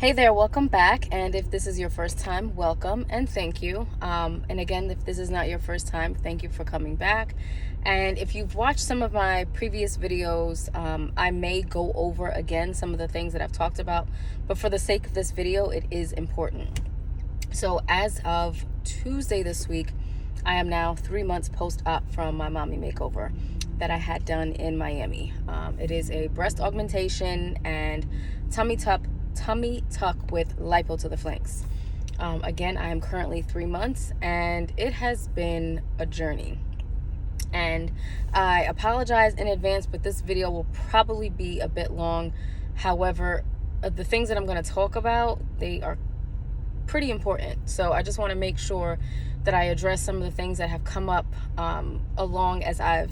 Hey there, welcome back. And if this is your first time, welcome and thank you. And again, if this is not your first time, thank you for coming back. And if you've watched some of my previous videos, I may go over again some of the things that I've talked about, but for the sake of this video, it is important. So as of Tuesday this week, I am now 3 months post-op from my mommy makeover that I had done in Miami. It is a breast augmentation and tummy tuck with lipo to the flanks. Again, I am currently 3 months and it has been a journey. And I apologize in advance, but this video will probably be a bit long. However, the things that I'm going to talk about, they are pretty important. So I just want to make sure that I address some of the things that have come up along as I've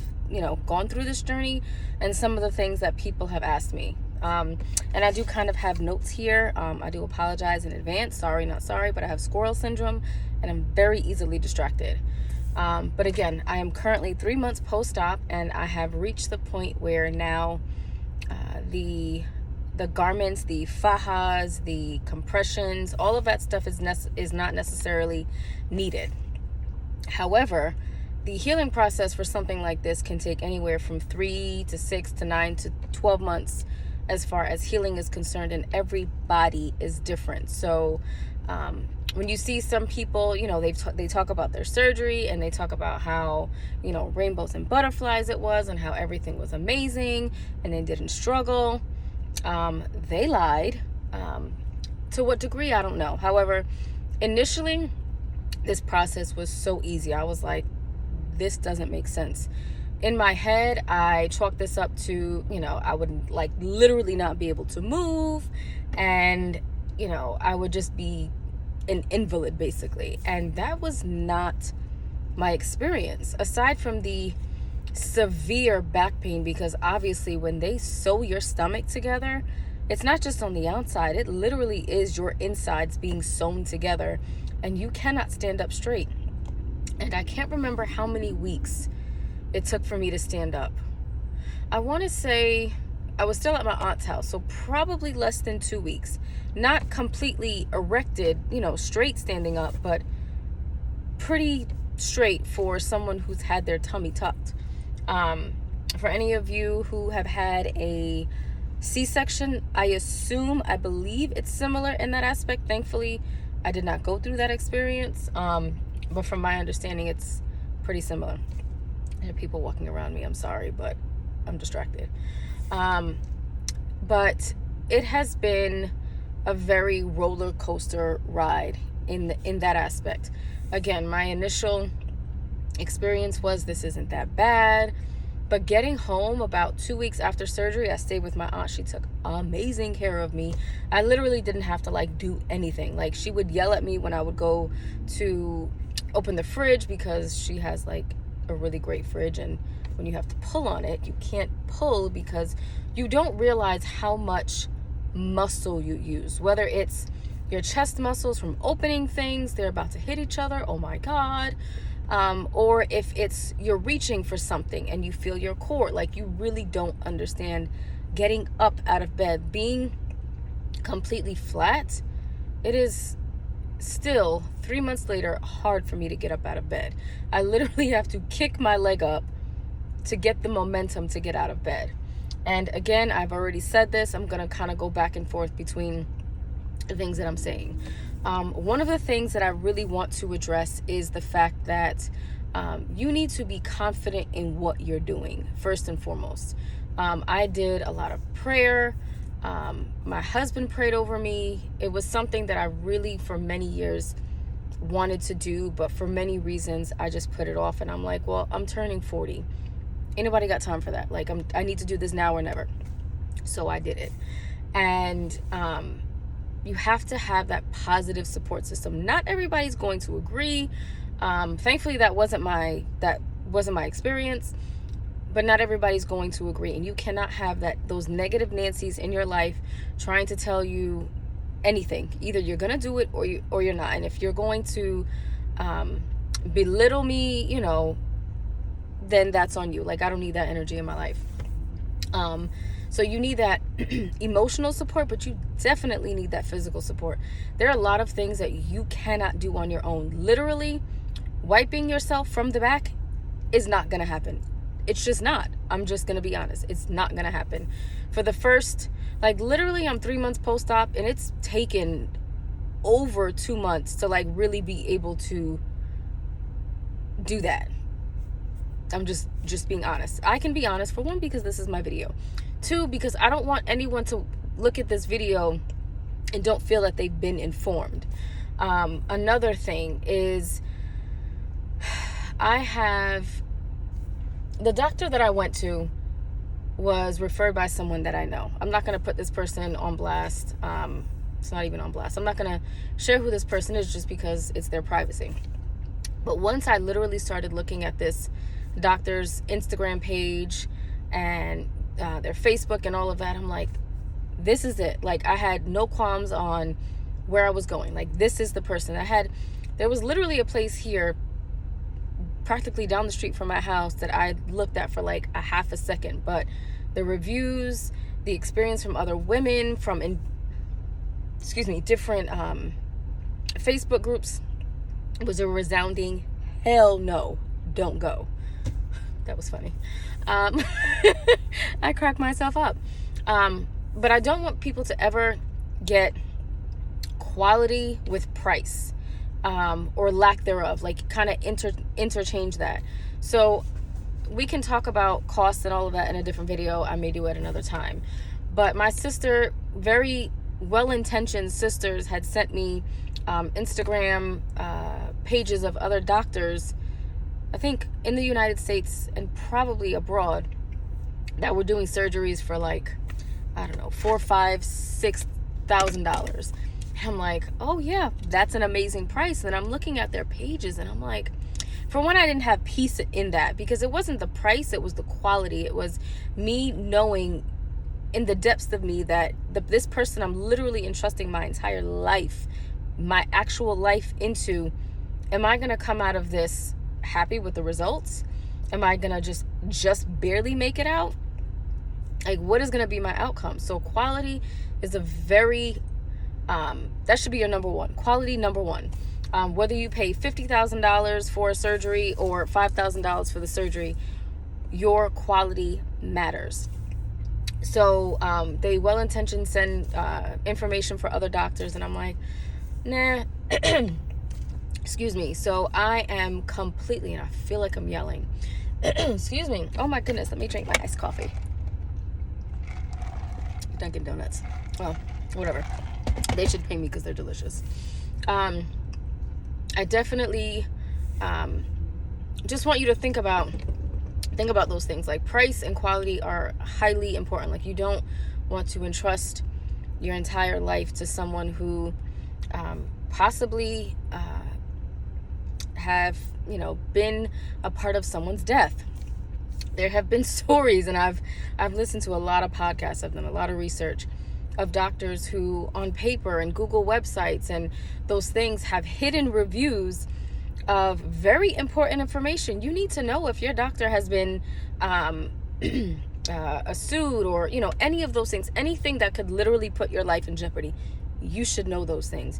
gone through this journey, and some of the things that people have asked me. And I do kind of have notes here. I do apologize in advance. Sorry, not sorry, but I have squirrel syndrome and I'm very easily distracted. But again, I am currently 3 months post-op, and I have reached the point where now the garments, the fajas, the compressions, all of that stuff is not necessarily needed. However, the healing process for something like this can take anywhere from 3 to 6 to 9 to 12 months as far as healing is concerned, and every body is different. So when you see some people, they talk about their surgery and they talk about how, rainbows and butterflies it was and how everything was amazing and they didn't struggle. They lied. To what degree, I don't know. However, initially, this process was so easy. I was like, this doesn't make sense. In my head, I chalked this up to, I would literally not be able to move, and, I would just be an invalid basically. And that was not my experience, aside from the severe back pain, because obviously when they sew your stomach together, it's not just on the outside, it literally is your insides being sewn together, and you cannot stand up straight. And I can't remember how many weeks it took for me to stand up. I want to say I was still at my aunt's house, so probably less than 2 weeks. Not completely erected, straight standing up, but pretty straight for someone who's had their tummy tucked. For any of you who have had a C-section, I believe it's similar in that aspect. Thankfully, I did not go through that experience. But from my understanding, it's pretty similar. There are people walking around me. I'm sorry, but I'm distracted. But it has been a very roller coaster ride in that aspect. Again, my initial experience was, this isn't that bad. But getting home about 2 weeks after surgery, I stayed with my aunt. She took amazing care of me. I literally didn't have to do anything. She would yell at me when I would go to open the fridge, because she has a really great fridge, and when you have to pull on it, you can't pull because you don't realize how much muscle you use, whether it's your chest muscles from opening things, they're about to hit each other, oh my god, or if it's you're reaching for something and you feel your core, you really don't understand getting up out of bed. Being completely flat, it is still 3 months later hard for me to get up out of bed. I literally have to kick my leg up to get the momentum to get out of bed. And again, I've already said this, I'm gonna kind of go back and forth between the things that I'm saying. One of the things that I really want to address is the fact that you need to be confident in what you're doing, first and foremost. I did a lot of prayer. My husband prayed over me. It was something that I really, for many years, wanted to do, but for many reasons, I just put it off. And I'm like, well, I'm turning 40. Ain't nobody got time for that. I need to do this now or never. So I did it. And you have to have that positive support system. Not everybody's going to agree. Thankfully, that wasn't my experience. But not everybody's going to agree, and you cannot have those negative Nancys in your life trying to tell you anything. Either you're gonna do it or you're not. And if you're going to belittle me, then that's on you. I don't need that energy in my life. So you need that emotional support, but you definitely need that physical support. There are a lot of things that you cannot do on your own. Literally, wiping yourself from the back is not going to happen. It's just not. I'm just going to be honest. It's not going to happen. For the first, like, literally, I'm 3 months post-op, and it's taken over 2 months to, like, really be able to do that. I'm just being honest. I can be honest, for one, because this is my video. Two, because I don't want anyone to look at this video and don't feel that they've been informed. Another thing is, the doctor that I went to was referred by someone that I know. I'm not going to put this person on blast. It's not even on blast. I'm not going to share who this person is just because it's their privacy. But once I literally started looking at this doctor's Instagram page and their Facebook and all of that, I'm like, this is it. Like, I had no qualms on where I was going. Like, this is the person. There was literally a place here practically down the street from my house that I looked at for like a half a second, but the reviews, the experience from other women, from different Facebook groups, was a resounding hell no, don't go. That was funny. I cracked myself up. But I don't want people to ever get quality with price, or lack thereof, like kind of interchange that. So we can talk about costs and all of that in a different video. I may do it another time. But my sister, very well-intentioned sisters, had sent me Instagram pages of other doctors, I think in the United States and probably abroad, that were doing surgeries for like, I don't know, $4,000, $5,000, $6,000. I'm like, oh yeah, that's an amazing price. And I'm looking at their pages and I'm like, for one, I didn't have peace in that, because it wasn't the price, it was the quality. It was me knowing in the depths of me that this person I'm literally entrusting my entire life, my actual life into, am I going to come out of this happy with the results? Am I going to just barely make it out? Like, what is going to be my outcome? So quality is a very, that should be your number one. Quality, number one. Whether you pay $50,000 for a surgery or $5,000 for the surgery, your quality matters. So they well-intentioned send information for other doctors, and I'm like, nah. Excuse me. So I am completely, and I feel like I'm yelling. Excuse me. Oh my goodness. Let me drink my iced coffee. Dunkin' Donuts. Well, whatever. They should pay me because they're delicious. I definitely just want you to think about those things. Like, price and quality are highly important. Like, you don't want to entrust your entire life to someone who possibly have, been a part of someone's death. There have been stories, and I've listened to a lot of podcasts of them, a lot of research of doctors who on paper and Google websites and those things have hidden reviews of very important information. You need to know if your doctor has been sued or, any of those things, anything that could literally put your life in jeopardy. You should know those things.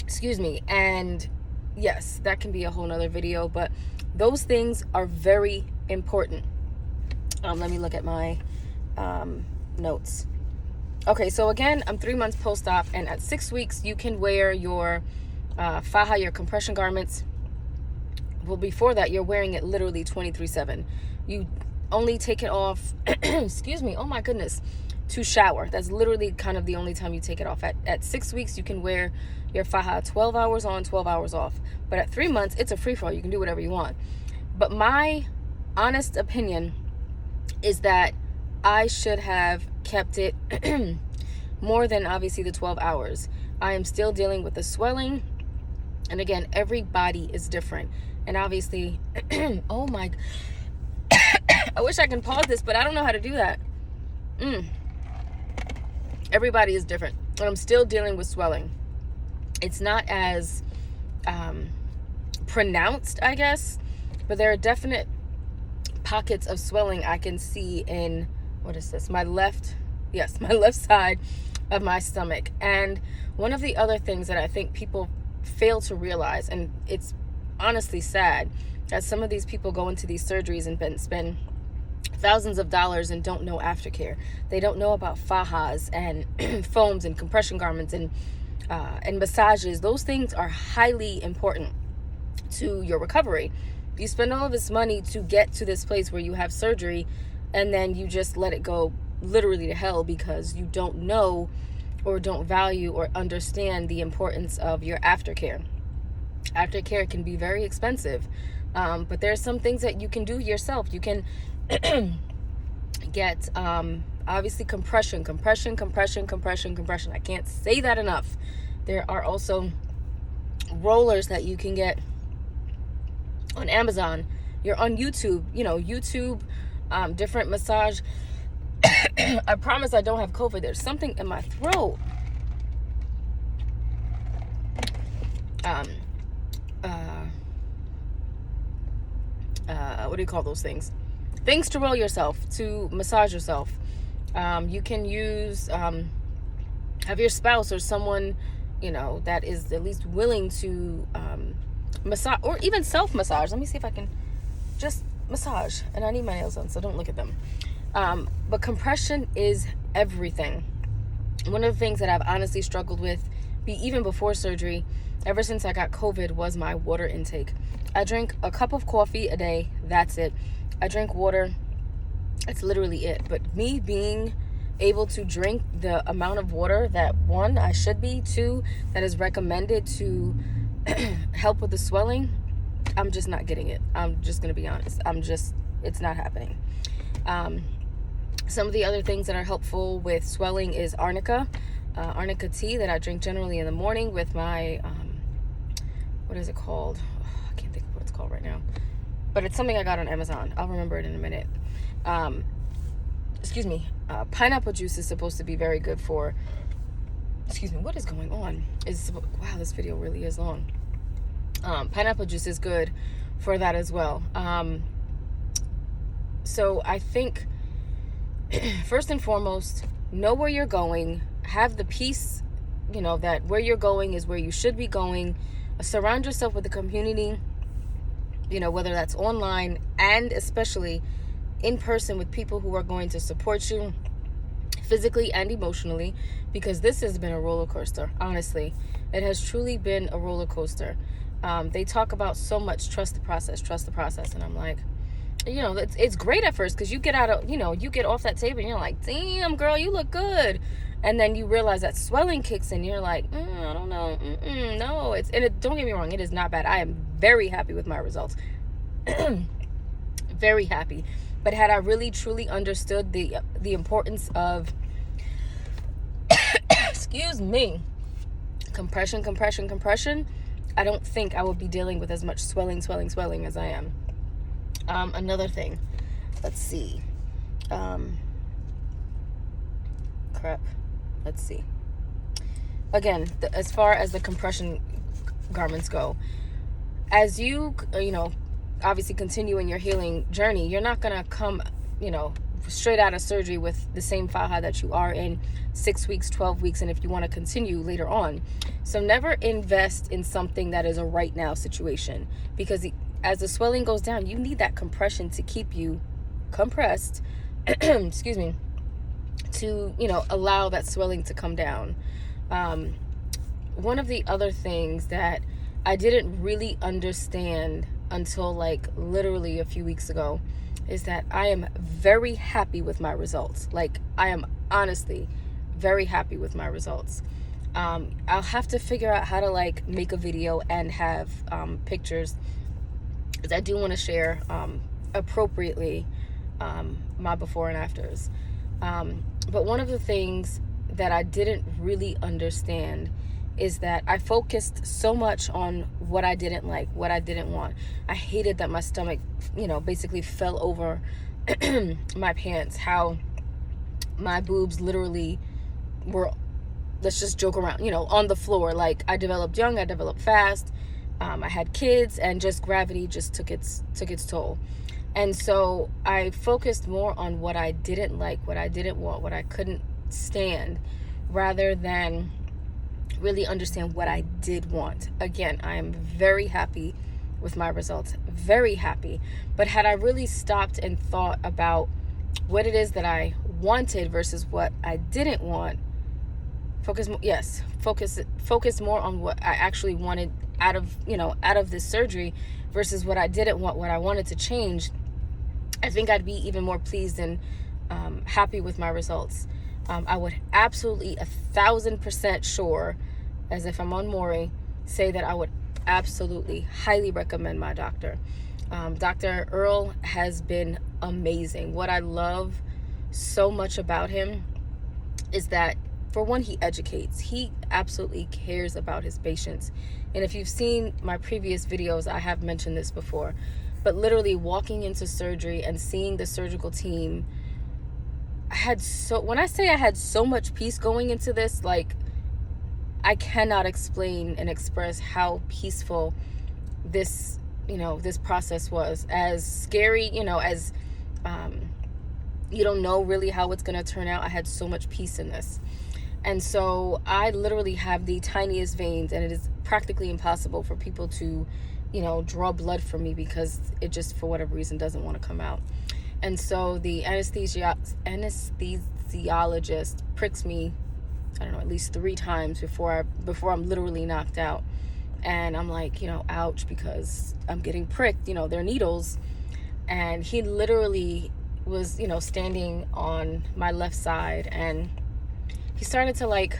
Excuse me. And yes, that can be a whole nother video, but those things are very important. Let me look at my notes. Okay, so again, I'm 3 months post-op, and at 6 weeks, you can wear your faja, your compression garments. Well, before that, you're wearing it literally 24/7. You only take it off, excuse me, oh my goodness, to shower. That's literally kind of the only time you take it off. At 6 weeks, you can wear your faja 12 hours on, 12 hours off. But at 3 months, it's a free-for-all. You can do whatever you want. But my honest opinion is that I should have kept it more than obviously the 12 hours. I am still dealing with the swelling. And again, every body is different. And obviously, oh my, I wish I can pause this, but I don't know how to do that. Everybody is different. And I'm still dealing with swelling. It's not as pronounced, I guess, but there are definite pockets of swelling I can see in, what is this? My left side of my stomach. And one of the other things that I think people fail to realize, and it's honestly sad, that some of these people go into these surgeries and spend thousands of dollars and don't know aftercare. They don't know about fajas and foams and compression garments and massages. Those things are highly important to your recovery. You spend all of this money to get to this place where you have surgery, and then you just let it go literally to hell because you don't know or don't value or understand the importance of your aftercare. Aftercare can be very expensive, but there's some things that you can do yourself. You can get obviously compression. I can't say that enough. There are also rollers that you can get on Amazon. You're on YouTube, different massage. I promise I don't have COVID. There's something in my throat. What do you call those things? Things to roll yourself, to massage yourself. You can use, have your spouse or someone, that is at least willing to massage, or even self-massage. Let me see if I can just massage. And I need my nails on, so don't look at them. But compression is everything. One of the things that I've honestly struggled with, even before surgery, ever since I got COVID, was my water intake. I drink a cup of coffee a day. That's it. I drink water. That's literally it. But me being able to drink the amount of water that, one, I should be, two, that is recommended to help with the swelling, I'm just not getting it. I'm just going to be honest. It's not happening. Some of the other things that are helpful with swelling is arnica. Arnica tea that I drink generally in the morning with my, what is it called? Oh, I can't think of what it's called right now. But it's something I got on Amazon. I'll remember it in a minute. Pineapple juice is supposed to be very good for, what is going on? Wow, this video really is long. Pineapple juice is good for that as well. So I think, first and foremost, know where you're going. Have the peace, that where you're going is where you should be going. Surround yourself with a community, whether that's online and especially in person, with people who are going to support you physically and emotionally, because this has been a roller coaster. Honestly, it has truly been a roller coaster. They talk about so much, trust the process. And I'm like, it's great at first because you get out of, you get off that table and you're like, damn, girl, you look good. And then you realize that swelling kicks in. You're like, I don't know. No, don't get me wrong. It is not bad. I am very happy with my results. Very happy. But had I really, truly understood the importance of, excuse me, compression, I don't think I would be dealing with as much swelling as I am. Another thing, let's see. Let's see. Again, as far as the compression garments go, as you, obviously continue in your healing journey, you're not going to come, straight out of surgery with the same faja that you are in 6 weeks, 12 weeks, and if you want to continue later on. So never invest in something that is a right now situation, because as the swelling goes down, you need that compression to keep you compressed, excuse me, to, allow that swelling to come down. One of the other things that I didn't really understand until literally a few weeks ago is that I am very happy with my results. I am honestly very happy with my results. I'll have to figure out how to make a video and have pictures, because I do want to share appropriately my before and afters. But one of the things that I didn't really understand is that I focused so much on what I didn't like, what I didn't want. I hated that my stomach, basically fell over my pants, how my boobs literally were, let's just joke around, on the floor. I developed young, I developed fast. I had kids, and just gravity just took its toll. And so I focused more on what I didn't like, what I didn't want, what I couldn't stand, rather than really understand what I did want. Again, I am very happy with my results, very happy. But had I really stopped and thought about what it is that I wanted versus what I didn't want, focus more on what I actually wanted out of this surgery versus what I didn't want, what I wanted to change, I think I'd be even more pleased and happy with my results. I would absolutely 1,000% sure, as if I'm on Maury, say that I would absolutely highly recommend my doctor. Dr. Earl has been amazing. What I love so much about him is that, for one, he educates. He absolutely cares about his patients. And if you've seen my previous videos, I have mentioned this before, but literally walking into surgery and seeing the surgical team, when I say I had so much peace going into this, like, I cannot explain and express how peaceful this process was. As scary, as you don't know really how it's going to turn out, I had so much peace in this. And so I literally have the tiniest veins, and it is practically impossible for people to, draw blood from me because it just, for whatever reason, doesn't want to come out. And so the anesthesiologist pricks me, I don't know, at least 3 times before I'm literally knocked out. And I'm like, ouch, because I'm getting pricked, they're needles. And he literally was, standing on my left side, and he started to like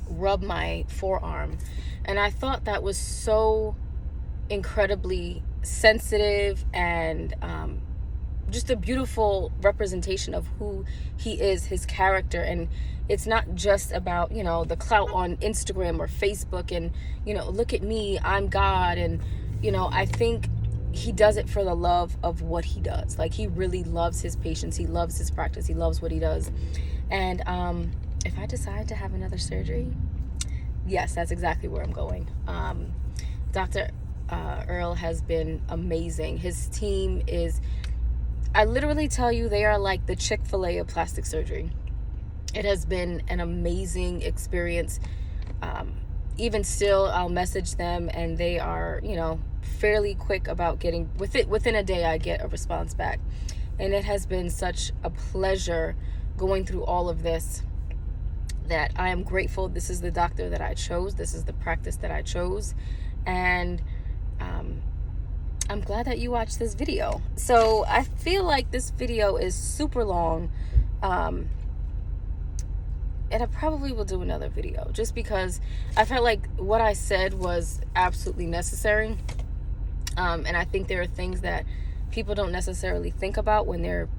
rub my forearm. And I thought that was so incredibly sensitive and just a beautiful representation of who he is, his character. And it's not just about, the clout on Instagram or Facebook and, look at me, I'm God. And, I think he does it for the love of what he does. Like, he really loves his patients. He loves his practice. He loves what he does. And if I decide to have another surgery, yes, that's exactly where I'm going. Dr. Earl has been amazing. His team is, I literally tell you, they are like the Chick-fil-A of plastic surgery. It has been an amazing experience. Even still, I'll message them, and they are, fairly quick about getting within a day I get a response back. And it has been such a pleasure going through all of this, that I am grateful this is the doctor that I chose. This is the practice that I chose. And I'm glad that you watched this video. So I feel like this video is super long. And I probably will do another video, just because I felt like what I said was absolutely necessary. And I think there are things that people don't necessarily think about when they're,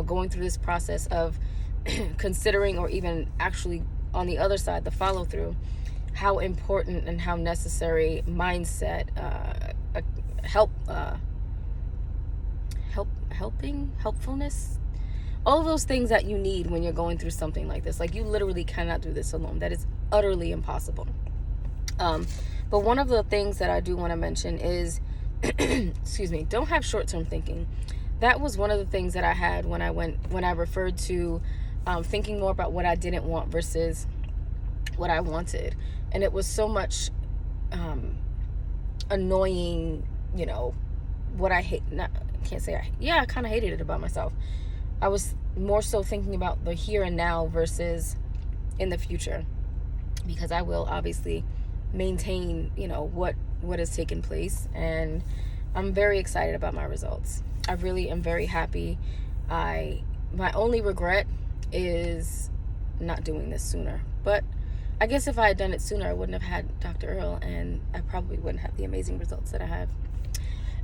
going through this process of considering, or even actually on the other side, the follow through, how important and how necessary mindset, helpfulness, all those things that you need when you're going through something like this. Like, you literally cannot do this alone. That is utterly impossible. But one of the things that I do want to mention is, excuse me, don't have short-term thinking. That was one of the things that I had when I referred to thinking more about what I didn't want versus what I wanted. And it was so much annoying, what I hate. I kind of hated it about myself. I was more so thinking about the here and now versus in the future, because I will obviously maintain, what has taken place. And I'm very excited about my results. I really am very happy. My only regret is not doing this sooner. But I guess if I had done it sooner, I wouldn't have had Dr. Earl, and I probably wouldn't have the amazing results that I have.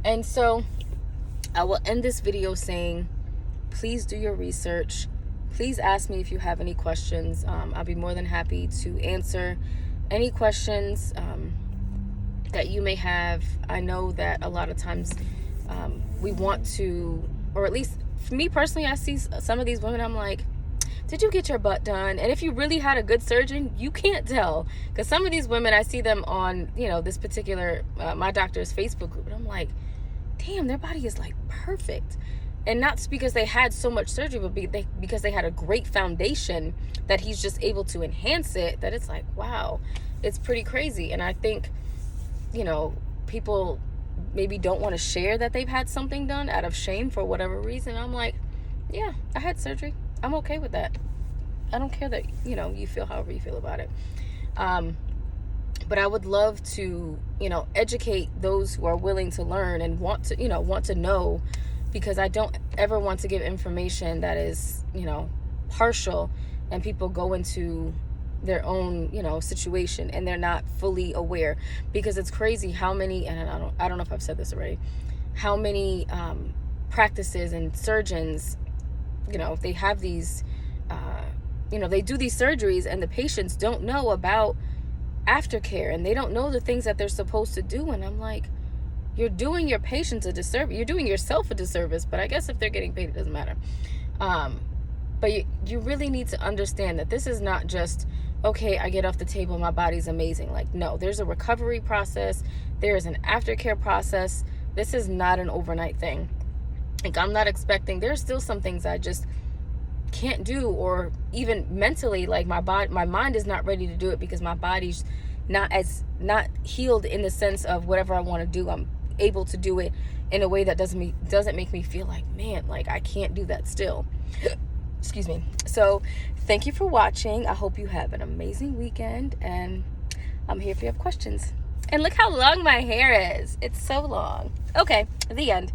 And so I will end this video saying, please do your research. Please ask me if you have any questions. I'll be more than happy to answer any questions that you may have. I know that a lot of times we want to, or at least for me personally, I see some of these women, I'm like, did you get your butt done? And if you really had a good surgeon, you can't tell. Because some of these women, I see them on, this particular, my doctor's Facebook group, and I'm like, damn, their body is like perfect. And not because they had so much surgery, but because they had a great foundation that he's just able to enhance it, that it's like, wow, it's pretty crazy. And I think, you know, people maybe don't want to share that they've had something done out of shame for whatever reason. I'm like, yeah, I had surgery. I'm okay with that. I don't care that, you know, you feel however you feel about it. But I would love to, you know, educate those who are willing to learn and want to know, because I don't ever want to give information that is, you know, partial, and people go into their own, you know, situation and they're not fully aware. Because it's crazy how many, and I don't know if I've said this already, how many practices and surgeons, you know, they have these you know, they do these surgeries and the patients don't know about aftercare, and they don't know the things that they're supposed to do. And I'm like, you're doing your patients a disservice. You're doing yourself a disservice, but I guess if they're getting paid, it doesn't matter. But you really need to understand that this is not just, okay, I get off the table, my body's amazing. Like, no, there's a recovery process. There is an aftercare process. This is not an overnight thing. Like, I'm not expecting, there's still some things I just can't do, or even mentally, like my mind is not ready to do it because my body's not healed in the sense of whatever I want to do, I'm able to do it in a way that doesn't make me feel like, man, like I can't do that still. Excuse me. So thank you for watching. I hope you have an amazing weekend, and I'm here if you have questions. And look how long my hair is. It's so long. Okay, the end.